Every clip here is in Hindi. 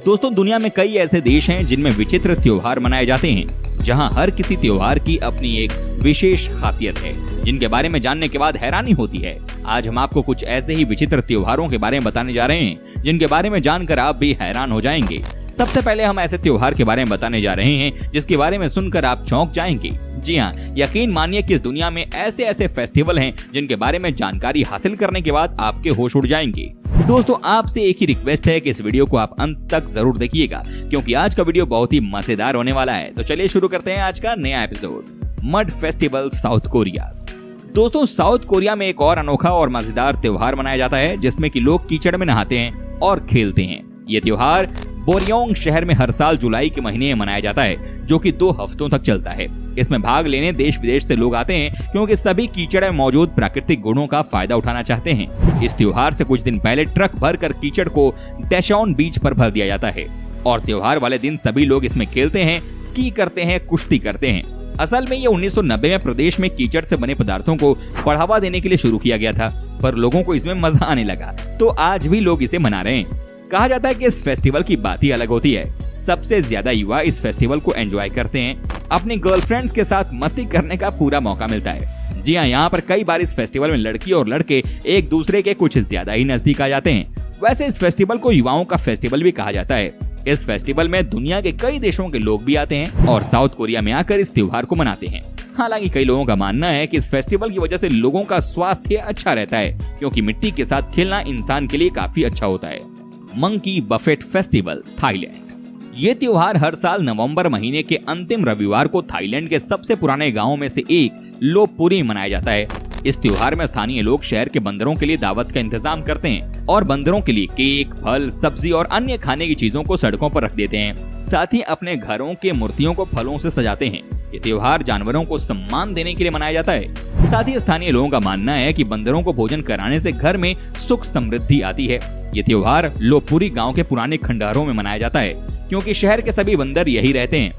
दोस्तों दुनिया में कई ऐसे देश हैं जिनमें विचित्र त्योहार मनाए जाते हैं, जहां हर किसी त्योहार की अपनी एक विशेष खासियत है, जिनके बारे में जानने के बाद हैरानी होती है। आज हम आपको कुछ ऐसे ही विचित्र त्योहारों के बारे में बताने जा रहे हैं, जिनके बारे में जानकर आप भी हैरान हो जाएंगे। सबसे पहले हम ऐसे त्योहार के बारे में बताने जा रहे हैं जिसके बारे में सुनकर आप चौंक जाएंगे। जी हाँ, यकीन मानिए कि इस दुनिया में ऐसे ऐसे फेस्टिवल हैं जिनके बारे में जानकारी हासिल करने के बाद आपके होश उड़ जाएंगे। दोस्तों आपसे एक ही रिक्वेस्ट है कि इस वीडियो को आप अंत तक जरूर देखिएगा, क्योंकि आज का वीडियो बहुत ही मजेदार होने वाला है। तो चलिए शुरू करते हैं आज का नया episode. Mud festival south Korea. दोस्तों साउथ कोरिया में एक और अनोखा और मजेदार त्योहार मनाया जाता है, जिसमें कि लोग कीचड़ में नहाते हैं और खेलते हैं। ये त्योहार बोरयोंग शहर में हर साल जुलाई के महीने में मनाया जाता है, जो कि 2 हफ्तों तक चलता है। इसमें भाग लेने देश विदेश से लोग आते हैं, क्योंकि सभी कीचड़ में मौजूद प्राकृतिक गुणों का फायदा उठाना चाहते हैं। इस त्योहार से कुछ दिन पहले ट्रक भरकर कीचड़ को डैशॉन बीच पर भर दिया जाता है और त्योहार वाले दिन सभी लोग इसमें खेलते हैं, स्की करते हैं, कुश्ती करते हैं। असल में ये 1990 में प्रदेश में कीचड़ से बने पदार्थों को बढ़ावा देने के लिए शुरू किया गया था, पर लोगों को इसमें मजा आने लगा, तो आज भी लोग इसे मना रहे हैं। कहा जाता है कि इस फेस्टिवल की बात ही अलग होती है। सबसे ज्यादा युवा इस फेस्टिवल को एंजॉय करते हैं। अपनी गर्लफ्रेंड्स के साथ मस्ती करने का पूरा मौका मिलता है। जी हाँ, यहाँ पर कई बार इस फेस्टिवल में लड़की और लड़के एक दूसरे के कुछ ज्यादा ही नजदीक आ जाते हैं। वैसे इस फेस्टिवल को युवाओं का फेस्टिवल भी कहा जाता है। इस फेस्टिवल में दुनिया के कई देशों के लोग भी आते हैं और साउथ कोरिया में आकर इस त्योहार को मनाते हैं। हालांकि कई लोगों का मानना है कि इस फेस्टिवल की वजह से लोगों का स्वास्थ्य अच्छा रहता है, क्योंकि मिट्टी के साथ खेलना इंसान के लिए काफी अच्छा होता है। Monkey Buffett festival Thailand. ये त्योहार हर साल नवंबर महीने के अंतिम रविवार को थाईलैंड के सबसे पुराने गांवों में से एक लोपुरी मनाया जाता है। इस त्योहार में स्थानीय लोग शहर के बंदरों के लिए दावत का इंतजाम करते हैं और बंदरों के लिए केक, फल, सब्जी और अन्य खाने की चीजों को सड़कों पर रख देते हैं। साथ ही अपने घरों के मूर्तियों को फलों से सजाते हैं। ये त्योहार जानवरों को सम्मान देने के लिए मनाया जाता है। साथ ही स्थानीय लोगों का मानना है कि बंदरों को भोजन कराने से घर में सुख समृद्धि आती है। ये त्योहार लोपुरी गांव के पुराने खंडहरों में मनाया जाता है, क्योंकि शहर के सभी बंदर यही रहते हैं।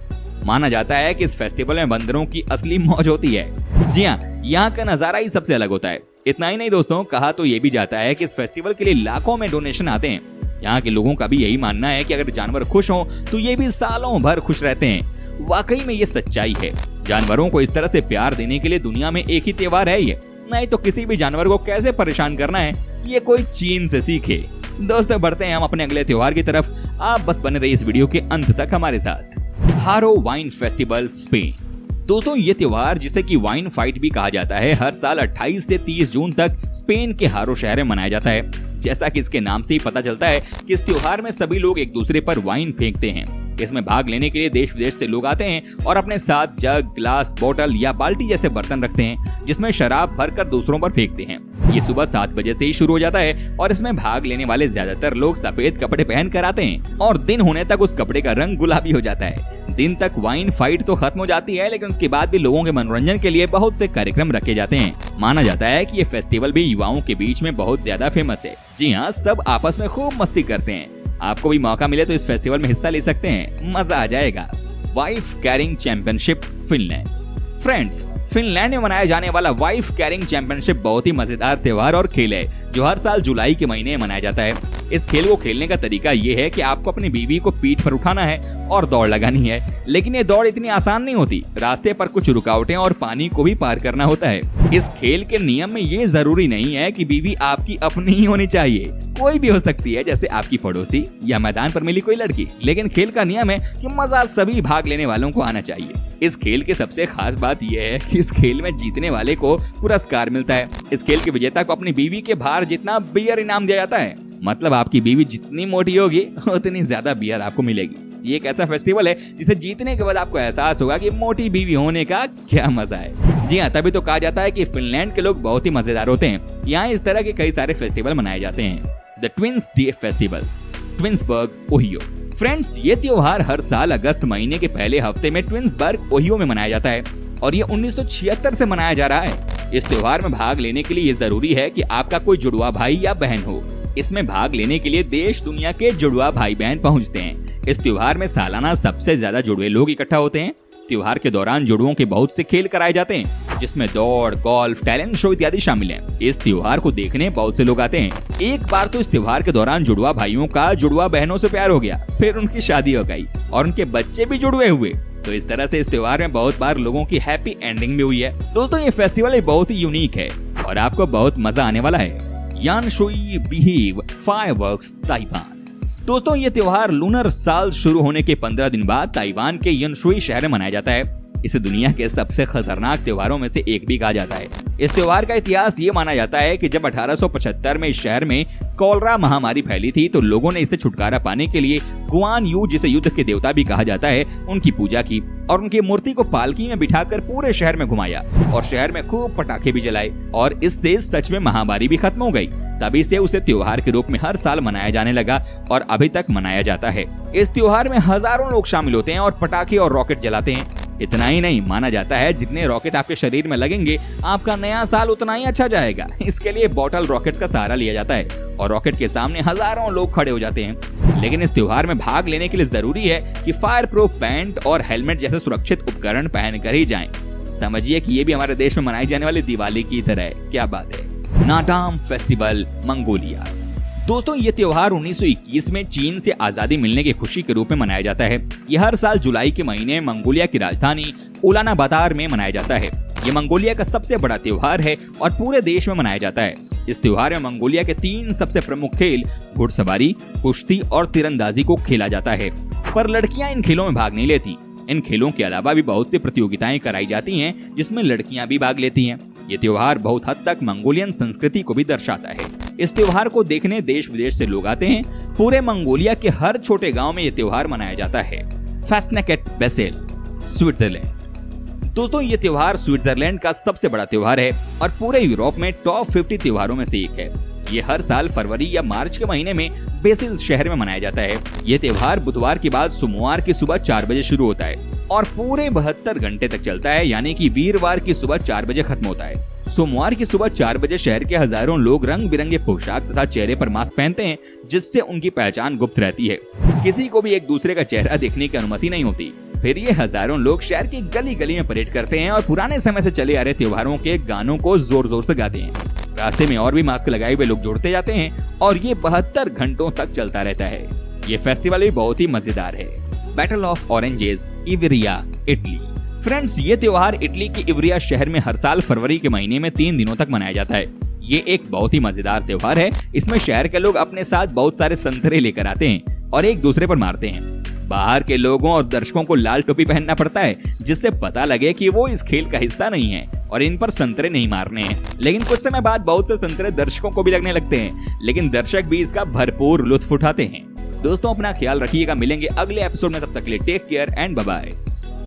माना जाता है कि इस फेस्टिवल में बंदरों की असली मौज होती है। जी हाँ, यहाँ का नजारा ही सबसे अलग होता है। इतना ही नहीं दोस्तों, कहा तो ये भी जाता है कि इस फेस्टिवल के लिए लाखों में डोनेशन आते हैं। यहाँ के लोगों का भी यही मानना है कि अगर जानवर खुश हों तो ये भी सालों भर खुश रहते हैं। वाकई में ये सच्चाई है। जानवरों को इस तरह से प्यार देने के लिए दुनिया में एक ही त्योहार है ये, नहीं तो किसी भी जानवर को कैसे परेशान करना है ये कोई चीन से सीखे। दोस्तों बढ़ते हैं हम अपने अगले त्योहार की तरफ। आप बस बने रहिए इस वीडियो के अंत तक हमारे साथ। हारो वाइन फेस्टिवल स्पेन। दोस्तों ये त्योहार, जिसे कि वाइन फाइट भी कहा जाता है, हर साल 28 से 30 जून तक स्पेन के हारो शहर में मनाया जाता है। जैसा कि इसके नाम से ही पता चलता है कि इस त्योहार में सभी लोग एक दूसरे पर वाइन फेंकते हैं। इसमें भाग लेने के लिए देश विदेश से लोग आते हैं और अपने साथ जग, ग्लास, बोतल या बाल्टी जैसे बर्तन रखते हैं, जिसमें शराब भरकर दूसरों पर फेंकते हैं। ये सुबह 7 बजे से ही शुरू हो जाता है और इसमें भाग लेने वाले ज्यादातर लोग सफेद कपड़े पहन कर आते हैं और दिन होने तक उस कपड़े का रंग गुलाबी हो जाता है। दिन तक वाइन फाइट तो खत्म हो जाती है, लेकिन उसके बाद भी लोगों के मनोरंजन के लिए बहुत से कार्यक्रम रखे जाते हैं। माना जाता है कि ये फेस्टिवल भी युवाओं के बीच में बहुत ज्यादा फेमस है। जी हाँ, सब आपस में खूब मस्ती करते हैं। आपको भी मौका मिले तो इस फेस्टिवल में हिस्सा ले सकते हैं, मजा आ जाएगा। Wife carrying championship Finland. Friends, Finland में मनाया जाने वाला वाइफ कैरिंग चैंपियनशिप बहुत ही मजेदार त्योहार और खेल है, जो हर साल जुलाई के महीने में मनाया जाता है। इस खेल को खेलने का तरीका ये है कि आपको अपनी बीवी को पीठ पर उठाना है और दौड़ लगानी है, लेकिन ये दौड़ इतनी आसान नहीं होती। रास्ते पर कुछ रुकावटें और पानी को भी पार करना होता है। इस खेल के नियम में ये जरूरी नहीं है कि बीवी आपकी अपनी ही होनी चाहिए, कोई भी हो सकती है, जैसे आपकी पड़ोसी या मैदान पर मिली कोई लड़की। लेकिन खेल का नियम है कि मजा सभी भाग लेने वालों को आना चाहिए। इस खेल की सबसे खास बात यह है कि इस खेल में जीतने वाले को पुरस्कार मिलता है। इस खेल के विजेता को अपनी बीवी के भार जितना बियर इनाम दिया जाता है। मतलब आपकी बीवी जितनी मोटी होगी उतनी ज्यादा बियर आपको मिलेगी। ये एक ऐसा फेस्टिवल है जिसे जीतने के बाद आपको एहसास होगा कि मोटी बीवी होने का क्या मजा है। जी हाँ, तभी तो कहा जाता है कि फिनलैंड के लोग बहुत ही मजेदार होते हैं। यहाँ इस तरह के कई सारे फेस्टिवल मनाए जाते हैं। The twins day festivals, Twinsburg, Ohio. Friends, ये त्योहार हर साल अगस्त महीने के पहले हफ्ते में ट्विंसबर्ग, ओहियो में मनाया जाता है और ये 1976 से मनाया जा रहा है। इस त्योहार में भाग लेने के लिए ये जरूरी है कि आपका कोई जुड़वा भाई या बहन हो। इसमें भाग लेने के लिए देश दुनिया के जुड़वा भाई बहन पहुंचते हैं। इस त्योहार में सालाना सबसे ज्यादा जुड़वे लोग इकट्ठा होते हैं। त्योहार के दौरान जुड़वों के बहुत से खेल कराए जाते हैं, जिसमें दौड़, गोल्फ, टैलेंट शो इत्यादि शामिल हैं। इस त्योहार को देखने बहुत से लोग आते हैं। एक बार तो इस त्योहार के दौरान जुड़वा भाइयों का जुड़वा बहनों से प्यार हो गया, फिर उनकी शादी हो गई और उनके बच्चे भी जुड़वे हुए। तो इस तरह से इस त्योहार में बहुत बार लोगों की हैप्पी एंडिंग भी हुई है। दोस्तों ये फेस्टिवल बहुत ही यूनिक है और आपको बहुत मजा आने वाला है। यानशुई बिहेव फायरवर्क्स ताइवान। दोस्तों ये त्योहार लूनर साल शुरू होने के 15 दिन बाद ताइवान के यानशुई शहर में मनाया जाता है। इसे दुनिया के सबसे खतरनाक त्योहारों में से एक भी कहा जाता है। इस त्योहार का इतिहास ये माना जाता है कि जब 1875 में इस शहर में कॉलरा महामारी फैली थी तो लोगों ने इससे छुटकारा पाने के लिए गुआन यू, जिसे युद्ध के देवता भी कहा जाता है, उनकी पूजा की और उनकी मूर्ति को पालकी में बिठाकर पूरे शहर में घुमाया और शहर में खूब पटाखे भी जलाए और इससे सच में महामारी भी खत्म हो गई। तभी से उसे त्योहार के रूप में हर साल मनाया जाने लगा और अभी तक मनाया जाता है। इस त्योहार में हजारों लोग शामिल होते हैं और पटाखे और रॉकेट जलाते हैं। इतना ही नहीं, माना जाता है जितने रॉकेट आपके शरीर में लगेंगे आपका नया साल उतना ही अच्छा जाएगा। इसके लिए बॉटल रॉकेट्स का सहारा लिया जाता है और रॉकेट के सामने हजारों लोग खड़े हो जाते हैं। लेकिन इस त्योहार में भाग लेने के लिए जरूरी है कि फायर प्रूफ पैंट और हेलमेट जैसे सुरक्षित उपकरण पहनकर ही जाएं। समझिए कि ये भी हमारे देश में मनाई जाने वाली दिवाली की तरह है। क्या बात है। नाटाम फेस्टिवल मंगोलिया। दोस्तों ये त्योहार 1921 में चीन से आजादी मिलने की खुशी के रूप में मनाया जाता है। यह हर साल जुलाई के महीने मंगोलिया की राजधानी उलानबातर में मनाया जाता है। ये मंगोलिया का सबसे बड़ा त्योहार है और पूरे देश में मनाया जाता है। इस त्योहार में मंगोलिया के 3 सबसे प्रमुख खेल घुड़सवारी, कुश्ती और तीरंदाजी को खेला जाता है, पर लड़कियां इन खेलों में भाग नहीं लेती। इन खेलों के अलावा भी बहुत सी प्रतियोगिताएं कराई जाती हैं जिसमें लड़कियां भी भाग लेती हैं। ये त्योहार बहुत हद तक मंगोलियन संस्कृति को भी दर्शाता है। इस त्योहार को देखने देश विदेश से लोग आते हैं। पूरे मंगोलिया के हर छोटे गांव में ये त्योहार मनाया जाता है। फास्टनेकेट बेसेल, स्विट्जरलैंड। दोस्तों ये त्योहार स्विट्जरलैंड का सबसे बड़ा त्योहार है और पूरे यूरोप में टॉप 50 त्योहारों में से एक है। ये हर साल फरवरी या मार्च के महीने में बेसिल शहर में मनाया जाता है। ये त्योहार बुधवार के बाद सोमवार की सुबह 4 बजे शुरू होता है और पूरे 72 घंटे तक चलता है, यानी कि वीरवार की सुबह 4 बजे खत्म होता है। सोमवार की सुबह 4 बजे शहर के हजारों लोग रंग बिरंगे पोशाक तथा चेहरे पर मास्क पहनते हैं, जिससे उनकी पहचान गुप्त रहती है। किसी को भी एक दूसरे का चेहरा देखने की अनुमति नहीं होती। फिर ये हजारों लोग शहर की गली गली में परेड करते हैं और पुराने समय से चले आ रहे त्योहारों के गानों को जोर जोर से गाते हैं। रास्ते में और भी मास्क लगाए हुए लोग जुड़ते जाते हैं और ये 72 घंटों तक चलता रहता है। ये फेस्टिवल भी बहुत ही मजेदार है। Battle of oranges, Ivrea, Italy. Friends ये त्योहार इटली के इवरिया शहर में हर साल फरवरी के महीने में 3 दिनों तक मनाया जाता है। ये एक बहुत ही मजेदार त्योहार है। इसमें शहर के लोग अपने साथ बहुत सारे संतरे लेकर आते हैं और एक दूसरे पर मारते हैं। बाहर के लोगों और दर्शकों को लाल टोपी पहनना पड़ता है, जिससे पता लगे कि वो इस खेल का हिस्सा नहीं है और इन पर संतरे नहीं मारने हैं। लेकिन कुछ समय बाद बहुत से संतरे दर्शकों को भी लगने लगते हैं, लेकिन दर्शक भी इसका भरपूर लुत्फ उठाते हैं। दोस्तों अपना ख्याल रखिएगा। मिलेंगे अगले एपिसोड में, तब तक के लिए take care and bye bye.